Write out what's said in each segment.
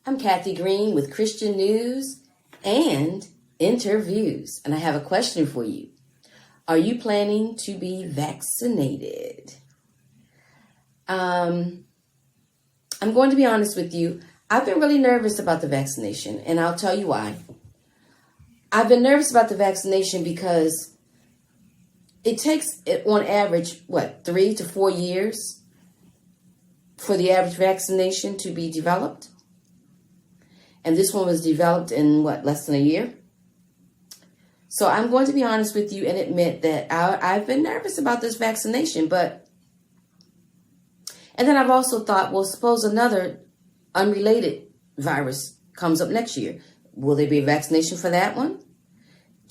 I'm Kathy Green with Christian News and Interviews, and I have a question for you. Are you planning to be vaccinated? I'm going to be honest with you. I've been really nervous about the vaccination, and I'll tell you why. I've been nervous about the vaccination because it takes, on average, 3 to 4 years for the average vaccination to be developed? And this one was developed in, less than a year? So I'm going to be honest with you and admit that I've been nervous about this vaccination. And then I've also thought, well, suppose another unrelated virus comes up next year. Will there be a vaccination for that one?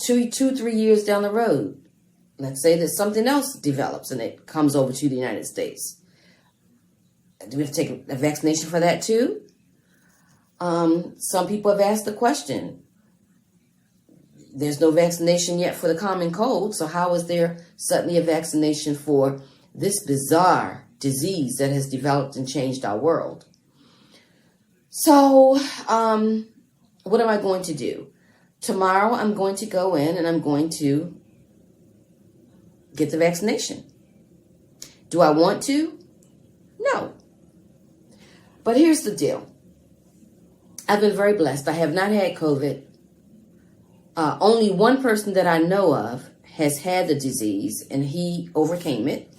3 years down the road, let's say that something else develops and it comes over to the United States. Do we have to take a vaccination for that too? Some people have asked the question. There's no vaccination yet for the common cold, so how is there suddenly a vaccination for this bizarre disease that has developed and changed our world? So, what am I going to do? Tomorrow, I'm going to go in and I'm going to get the vaccination. Do I want to? No. But here's the deal. I've been very blessed. I have not had COVID. Only one person that I know of has had the disease and he overcame it.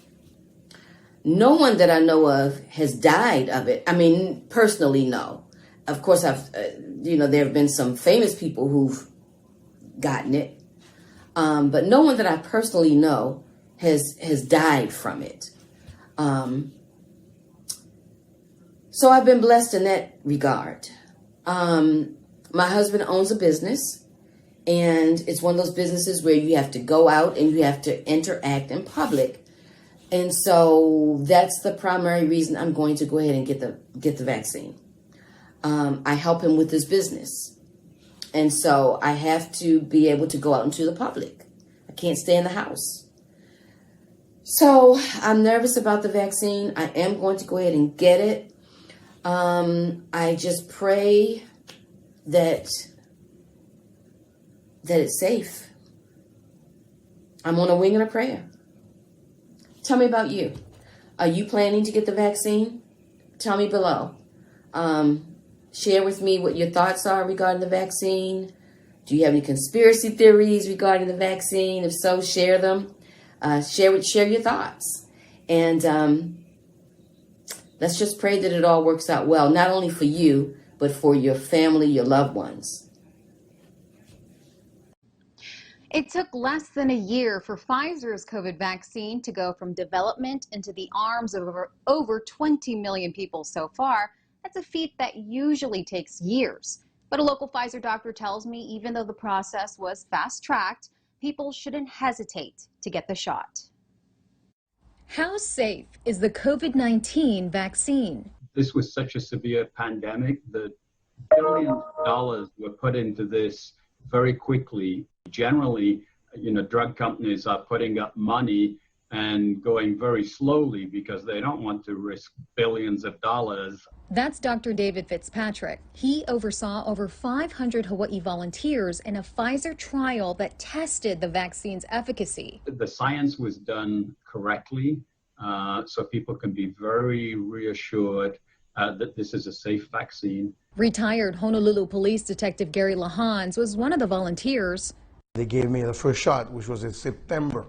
No one that I know of has died of it. I mean, personally, no. Of course, there have been some famous people who've gotten it. But no one that I personally know has died from it. So I've been blessed in that regard. My husband owns a business, and it's one of those businesses where you have to go out and you have to interact in public. And so that's the primary reason I'm going to go ahead and get the vaccine. I help him with his business. And so I have to be able to go out into the public. I can't stay in the house. So I'm nervous about the vaccine. I am going to go ahead and get it. I just pray that it's safe. I'm on a wing and a prayer. Tell me about you. Are you planning to get the vaccine? Tell me below. Share with me what your thoughts are regarding the vaccine. Do you have any conspiracy theories regarding the vaccine? If so, share them. Share your thoughts. And let's just pray that it all works out well, not only for you, but for your family, your loved ones. It took less than a year for Pfizer's COVID vaccine to go from development into the arms of over 20 million people so far. That's a feat that usually takes years. But a local Pfizer doctor tells me even though the process was fast-tracked, people shouldn't hesitate to get the shot. How safe is the COVID-19 vaccine? This was such a severe pandemic that billions of dollars were put into this very quickly. Generally, drug companies are putting up money and going very slowly because they don't want to risk billions of dollars. That's Dr. David Fitzpatrick. He oversaw over 500 Hawaii volunteers in a Pfizer trial that tested the vaccine's efficacy. The science was done correctly, so people can be very reassured that this is a safe vaccine. Retired Honolulu Police Detective Gary Lahans was one of the volunteers. They gave me the first shot, which was in September,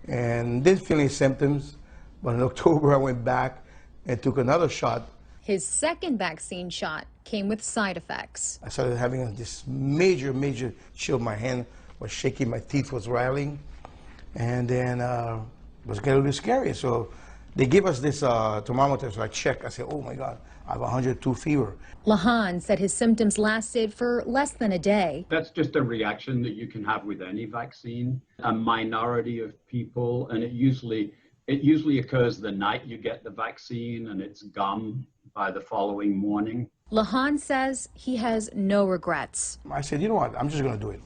and didn't feel any symptoms. But in October, I went back and took another shot. His second vaccine shot came with side effects. I started having this major chill. My hand was shaking, my teeth was rattling, and then it was getting a little scary. So they gave us this thermometer, so I checked. I said, oh my God, I have 102 fever. Lahan said his symptoms lasted for less than a day. That's just a reaction that you can have with any vaccine. A minority of people, and it usually occurs the night you get the vaccine, and it's gone by the following morning. Lahan says he has no regrets. I said, you know what, I'm just going to do it.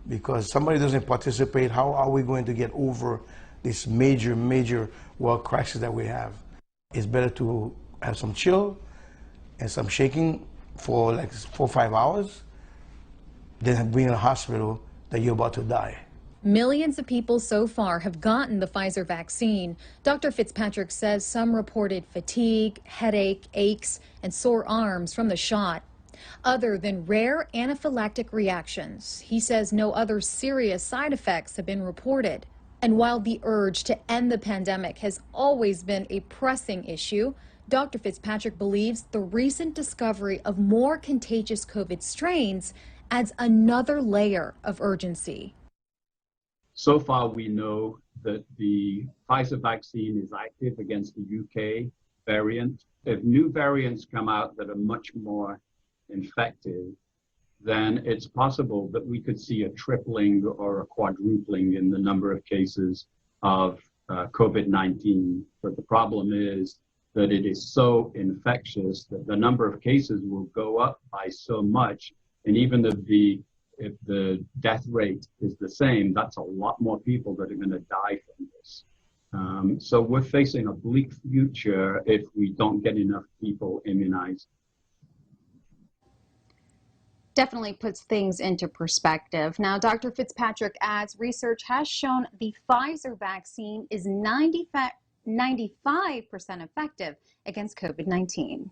Because somebody doesn't participate, how are we going to get over this major world crisis that we have? It's better to have some chill and some shaking for like 4 or 5 hours, then being in the hospital that you're about to die. Millions of people so far have gotten the Pfizer vaccine. Dr. Fitzpatrick says some reported fatigue, headache, aches, and sore arms from the shot. Other than rare anaphylactic reactions, he says no other serious side effects have been reported. And while the urge to end the pandemic has always been a pressing issue, Dr. Fitzpatrick believes the recent discovery of more contagious COVID strains adds another layer of urgency. So far, we know that the Pfizer vaccine is active against the UK variant. If new variants come out that are much more infective, then it's possible that we could see a tripling or a quadrupling in the number of cases of COVID-19. But the problem is that it is so infectious that the number of cases will go up by so much. And even if the death rate is the same, that's a lot more people that are going to die from this. So we're facing a bleak future if we don't get enough people immunized. Definitely puts things into perspective. Now, Dr. Fitzpatrick adds research has shown the Pfizer vaccine is 95% effective against COVID-19.